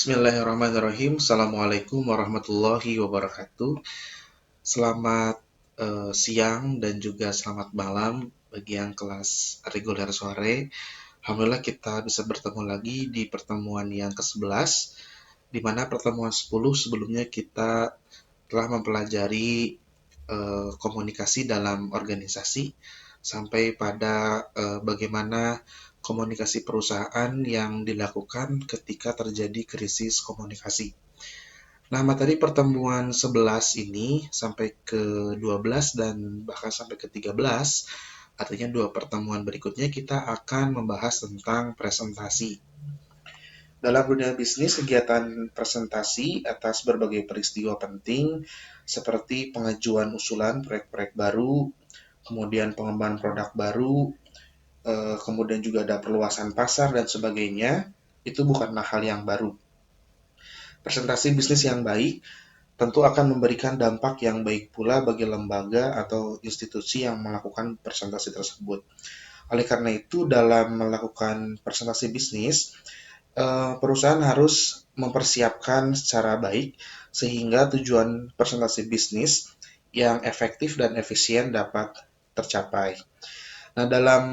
Bismillahirrahmanirrahim. Assalamualaikum warahmatullahi wabarakatuh. Selamat siang dan juga selamat malam bagi yang kelas reguler sore. Alhamdulillah kita bisa bertemu lagi di pertemuan yang ke-11, di mana pertemuan 10 sebelumnya kita telah mempelajari komunikasi dalam organisasi sampai pada bagaimana komunikasi perusahaan yang dilakukan ketika terjadi krisis komunikasi. Nah, materi pertemuan 11 ini sampai ke 12 dan bahkan sampai ke 13, artinya dua pertemuan berikutnya kita akan membahas tentang presentasi. Dalam dunia bisnis, kegiatan presentasi atas berbagai peristiwa penting seperti pengajuan usulan proyek-proyek baru, kemudian pengembangan produk baru, kemudian juga ada perluasan pasar dan sebagainya, itu bukanlah hal yang baru. Presentasi bisnis yang baik tentu akan memberikan dampak yang baik pula bagi lembaga atau institusi yang melakukan presentasi tersebut. Oleh karena itu, dalam melakukan presentasi bisnis, perusahaan harus mempersiapkan secara baik sehingga tujuan presentasi bisnis yang efektif dan efisien dapat tercapai. Nah, dalam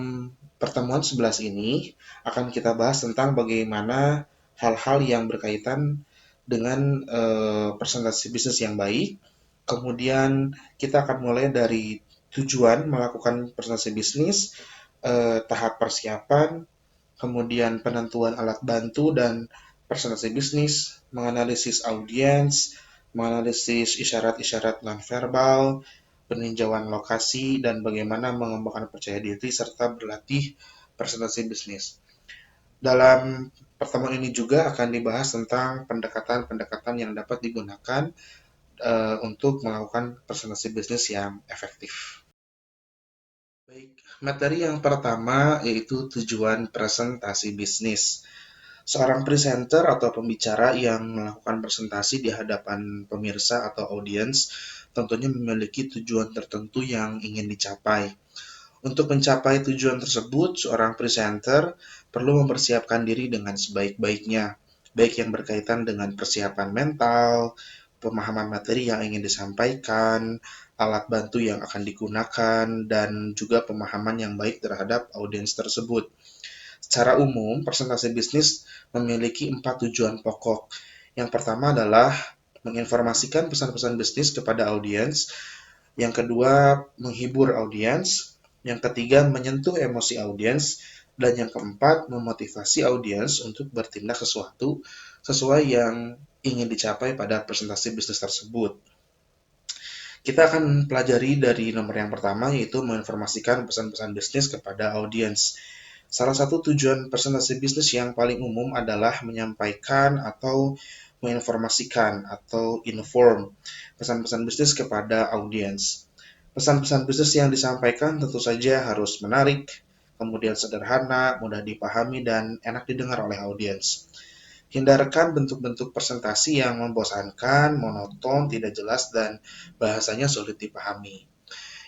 pertemuan 11 ini akan kita bahas tentang bagaimana hal-hal yang berkaitan dengan presentasi bisnis yang baik. Kemudian kita akan mulai dari tujuan melakukan presentasi bisnis, tahap persiapan, kemudian penentuan alat bantu dan presentasi bisnis, menganalisis audiens, menganalisis isyarat-isyarat nonverbal, peninjauan lokasi, dan bagaimana mengembangkan percaya diri serta berlatih presentasi bisnis. Dalam pertemuan ini juga akan dibahas tentang pendekatan-pendekatan yang dapat digunakan untuk melakukan presentasi bisnis yang efektif. Baik, materi yang pertama yaitu tujuan presentasi bisnis. Seorang presenter atau pembicara yang melakukan presentasi di hadapan pemirsa atau audiens tentunya memiliki tujuan tertentu yang ingin dicapai. Untuk mencapai tujuan tersebut, seorang presenter perlu mempersiapkan diri dengan sebaik-baiknya, baik yang berkaitan dengan persiapan mental, pemahaman materi yang ingin disampaikan, alat bantu yang akan digunakan, dan juga pemahaman yang baik terhadap audiens tersebut. Secara umum, presentasi bisnis memiliki 4 tujuan pokok. Yang pertama adalah menginformasikan pesan-pesan bisnis kepada audiens. Yang kedua, menghibur audiens. Yang ketiga, menyentuh emosi audiens. Dan yang keempat, memotivasi audiens untuk bertindak sesuatu sesuai yang ingin dicapai pada presentasi bisnis tersebut. Kita akan pelajari dari nomor yang pertama, yaitu menginformasikan pesan-pesan bisnis kepada audiens. Salah satu tujuan presentasi bisnis yang paling umum adalah menyampaikan atau menginformasikan atau inform pesan-pesan bisnis kepada audiens. Pesan-pesan bisnis yang disampaikan tentu saja harus menarik, kemudian sederhana, mudah dipahami, dan enak didengar oleh audiens. Hindarkan bentuk-bentuk presentasi yang membosankan, monoton, tidak jelas, dan bahasanya sulit dipahami.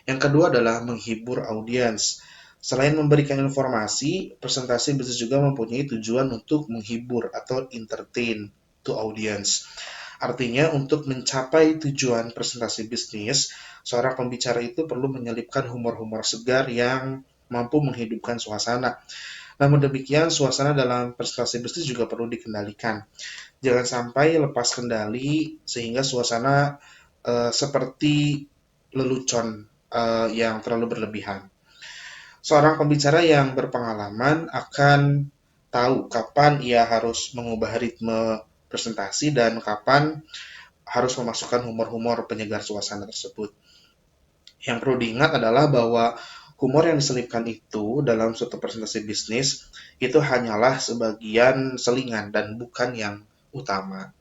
Yang kedua adalah menghibur audiens. Selain memberikan informasi, presentasi bisnis juga mempunyai tujuan untuk menghibur atau entertain to audience. Artinya, untuk mencapai tujuan presentasi bisnis, seorang pembicara itu perlu menyelipkan humor-humor segar yang mampu menghidupkan suasana. Namun demikian, suasana dalam presentasi bisnis juga perlu dikendalikan. Jangan sampai lepas kendali sehingga suasana seperti lelucon yang terlalu berlebihan. Seorang pembicara yang berpengalaman akan tahu kapan ia harus mengubah ritme presentasi dan kapan harus memasukkan humor-humor penyegar suasana tersebut. Yang perlu diingat adalah bahwa humor yang diselipkan itu dalam suatu presentasi bisnis itu hanyalah sebagian selingan dan bukan yang utama.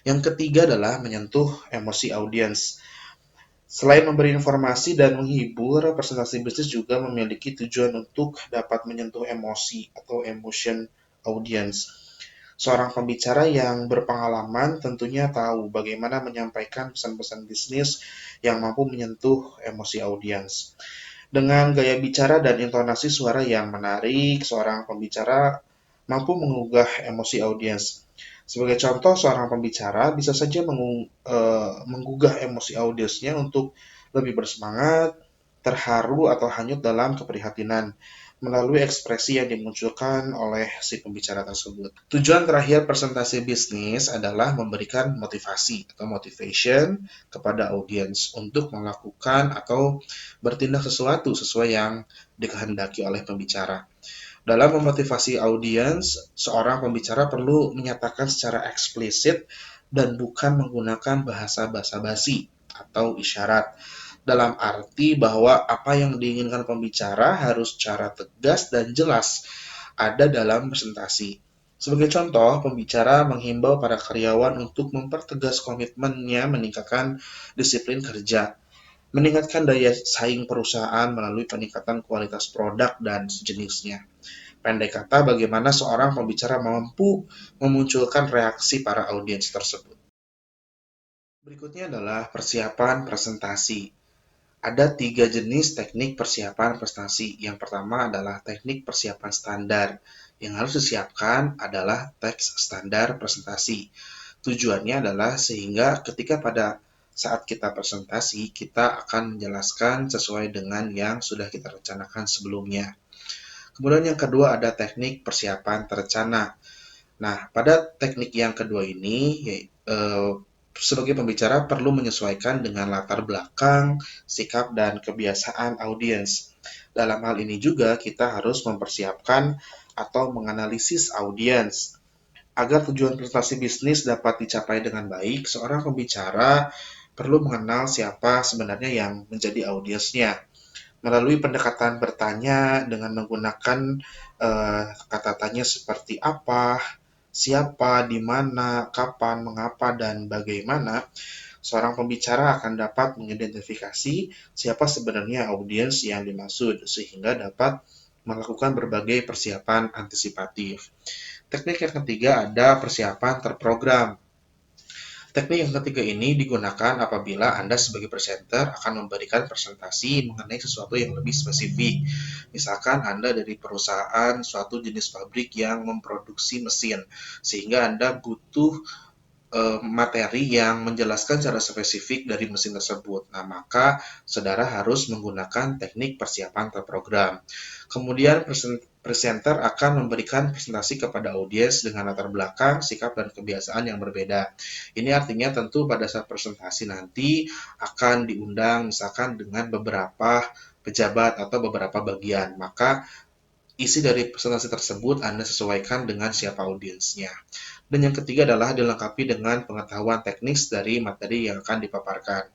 Yang ketiga adalah menyentuh emosi audiens. Selain memberi informasi dan menghibur, presentasi bisnis juga memiliki tujuan untuk dapat menyentuh emosi atau emotion audience. Seorang pembicara yang berpengalaman tentunya tahu bagaimana menyampaikan pesan-pesan bisnis yang mampu menyentuh emosi audiens. Dengan gaya bicara dan intonasi suara yang menarik, seorang pembicara mampu menggugah emosi audiens. Sebagai contoh, seorang pembicara bisa saja menggugah emosi audiensnya untuk lebih bersemangat, terharu, atau hanyut dalam keprihatinan melalui ekspresi yang dimunculkan oleh si pembicara tersebut. Tujuan terakhir presentasi bisnis adalah memberikan motivasi atau motivation kepada audiens untuk melakukan atau bertindak sesuatu sesuai yang dikehendaki oleh pembicara. Dalam memotivasi audiens, seorang pembicara perlu menyatakan secara eksplisit dan bukan menggunakan bahasa basa-basi atau isyarat. Dalam arti bahwa apa yang diinginkan pembicara harus secara tegas dan jelas ada dalam presentasi. Sebagai contoh, pembicara menghimbau para karyawan untuk mempertegas komitmennya meningkatkan disiplin kerja, meningkatkan daya saing perusahaan melalui peningkatan kualitas produk dan sejenisnya. Pendek kata, bagaimana seorang pembicara mampu memunculkan reaksi para audiens tersebut. Berikutnya adalah persiapan presentasi. Ada 3 jenis teknik persiapan presentasi. Yang pertama adalah teknik persiapan standar. Yang harus disiapkan adalah teks standar presentasi. Tujuannya adalah sehingga ketika pada saat kita presentasi, kita akan menjelaskan sesuai dengan yang sudah kita rencanakan sebelumnya. Kemudian yang kedua ada teknik persiapan terencana. Nah, pada teknik yang kedua ini, sebagai pembicara perlu menyesuaikan dengan latar belakang, sikap, dan kebiasaan audiens. Dalam hal ini juga kita harus mempersiapkan atau menganalisis audiens. Agar tujuan presentasi bisnis dapat dicapai dengan baik, seorang pembicara perlu mengenal siapa sebenarnya yang menjadi audiensnya. Melalui pendekatan bertanya dengan menggunakan kata tanya seperti apa, siapa, di mana, kapan, mengapa, dan bagaimana, seorang pembicara akan dapat mengidentifikasi siapa sebenarnya audiens yang dimaksud, sehingga dapat melakukan berbagai persiapan antisipatif. Teknik yang ketiga ada persiapan terprogram. Teknik yang ketiga ini digunakan apabila Anda sebagai presenter akan memberikan presentasi mengenai sesuatu yang lebih spesifik. Misalkan Anda dari perusahaan suatu jenis pabrik yang memproduksi mesin, sehingga Anda butuh materi yang menjelaskan secara spesifik dari mesin tersebut. Nah, maka saudara harus menggunakan teknik persiapan terprogram. Kemudian presenter akan memberikan presentasi kepada audiens dengan latar belakang, sikap, dan kebiasaan yang berbeda. Ini artinya tentu pada saat presentasi nanti akan diundang misalkan dengan beberapa pejabat atau beberapa bagian. Maka isi dari presentasi tersebut Anda sesuaikan dengan siapa audiensnya. Dan yang ketiga adalah dilengkapi dengan pengetahuan teknis dari materi yang akan dipaparkan.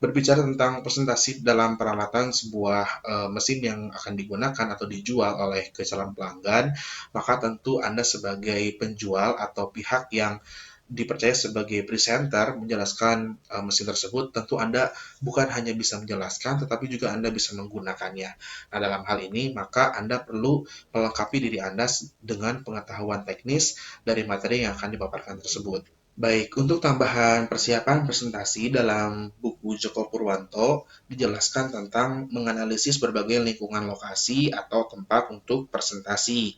Berbicara tentang presentasi dalam peralatan sebuah mesin yang akan digunakan atau dijual oleh ke calon pelanggan, maka tentu Anda sebagai penjual atau pihak yang dipercaya sebagai presenter menjelaskan mesin tersebut, tentu Anda bukan hanya bisa menjelaskan, tetapi juga Anda bisa menggunakannya. Nah, dalam hal ini, maka Anda perlu melengkapi diri Anda dengan pengetahuan teknis dari materi yang akan dipaparkan tersebut. Baik, untuk tambahan persiapan presentasi dalam buku Joko Purwanto dijelaskan tentang menganalisis berbagai lingkungan lokasi atau tempat untuk presentasi.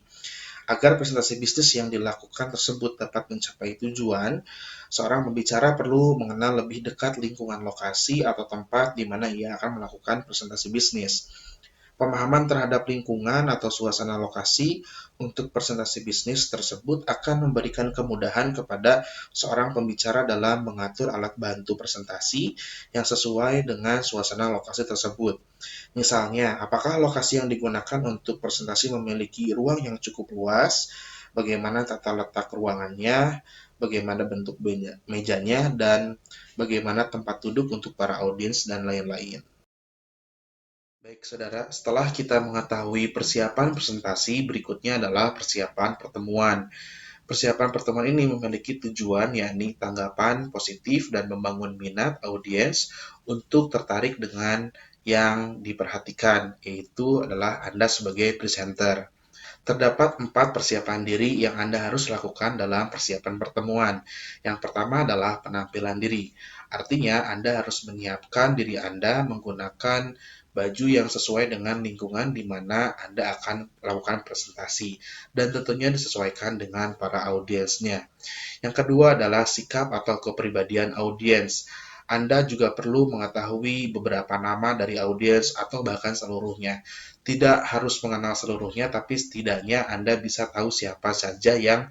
Agar presentasi bisnis yang dilakukan tersebut dapat mencapai tujuan, seorang pembicara perlu mengenal lebih dekat lingkungan lokasi atau tempat di mana ia akan melakukan presentasi bisnis. Pemahaman terhadap lingkungan atau suasana lokasi untuk presentasi bisnis tersebut akan memberikan kemudahan kepada seorang pembicara dalam mengatur alat bantu presentasi yang sesuai dengan suasana lokasi tersebut. Misalnya, apakah lokasi yang digunakan untuk presentasi memiliki ruang yang cukup luas, bagaimana tata letak ruangannya, bagaimana bentuk mejanya, dan bagaimana tempat duduk untuk para audiens, dan lain-lain. Baik, saudara, setelah kita mengetahui persiapan presentasi, berikutnya adalah persiapan pertemuan. Persiapan pertemuan ini memiliki tujuan, yakni tanggapan positif dan membangun minat audiens untuk tertarik dengan yang diperhatikan, yaitu adalah Anda sebagai presenter. Terdapat 4 persiapan diri yang Anda harus lakukan dalam persiapan pertemuan. Yang pertama adalah penampilan diri. Artinya, Anda harus menyiapkan diri Anda menggunakan baju yang sesuai dengan lingkungan di mana Anda akan melakukan presentasi, dan tentunya disesuaikan dengan para audiensnya. Yang kedua adalah sikap atau kepribadian audiens. Anda juga perlu mengetahui beberapa nama dari audiens atau bahkan seluruhnya. Tidak harus mengenal seluruhnya, tapi setidaknya Anda bisa tahu siapa saja yang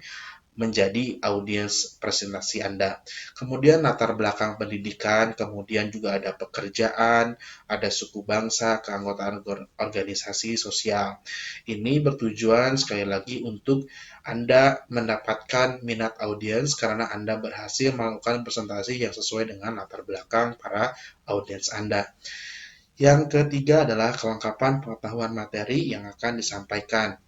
menjadi audiens presentasi Anda. Kemudian latar belakang pendidikan, kemudian juga ada pekerjaan, ada suku bangsa, keanggotaan organisasi sosial. Ini bertujuan sekali lagi untuk Anda mendapatkan minat audiens karena Anda berhasil melakukan presentasi yang sesuai dengan latar belakang para audiens Anda. Yang ketiga adalah kelengkapan pengetahuan materi yang akan disampaikan.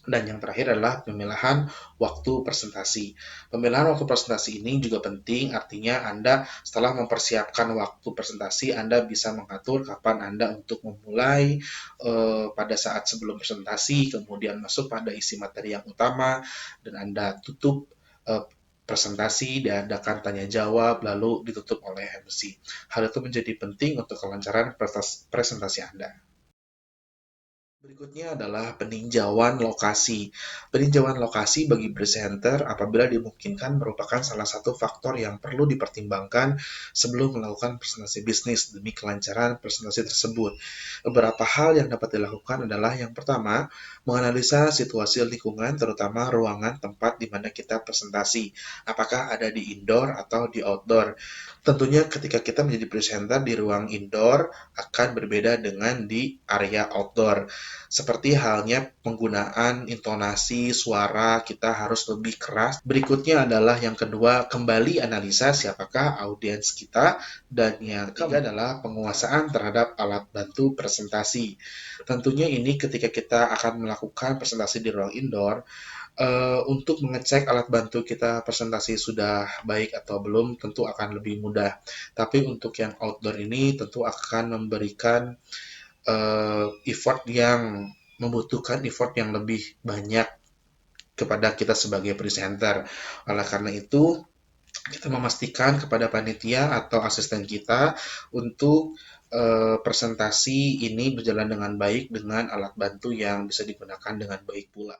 Dan yang terakhir adalah pemilihan waktu presentasi. Pemilihan waktu presentasi ini juga penting, artinya Anda setelah mempersiapkan waktu presentasi, Anda bisa mengatur kapan Anda untuk memulai pada saat sebelum presentasi, kemudian masuk pada isi materi yang utama, dan Anda tutup presentasi, diadakan tanya jawab, lalu ditutup oleh MC. Hal itu menjadi penting untuk kelancaran presentasi Anda. Berikutnya adalah peninjauan lokasi. Peninjauan lokasi bagi presenter apabila dimungkinkan merupakan salah satu faktor yang perlu dipertimbangkan sebelum melakukan presentasi bisnis demi kelancaran presentasi tersebut. Beberapa hal yang dapat dilakukan adalah yang pertama, menganalisa situasi lingkungan terutama ruangan tempat di mana kita presentasi. Apakah ada di indoor atau di outdoor? Tentunya ketika kita menjadi presenter di ruang indoor akan berbeda dengan di area outdoor. Seperti halnya penggunaan intonasi suara kita harus lebih keras. Berikutnya adalah yang kedua, kembali analisa siapakah audiens kita. Dan yang ketiga adalah penguasaan terhadap alat bantu presentasi. Tentunya ini ketika kita akan melakukan presentasi di ruang indoor, untuk mengecek alat bantu kita presentasi sudah baik atau belum tentu akan lebih mudah. Tapi untuk yang outdoor ini tentu akan memberikan effort yang membutuhkan effort yang lebih banyak kepada kita sebagai presenter. Oleh karena itu, kita memastikan kepada panitia atau asisten kita untuk presentasi ini berjalan dengan baik dengan alat bantu yang bisa digunakan dengan baik pula.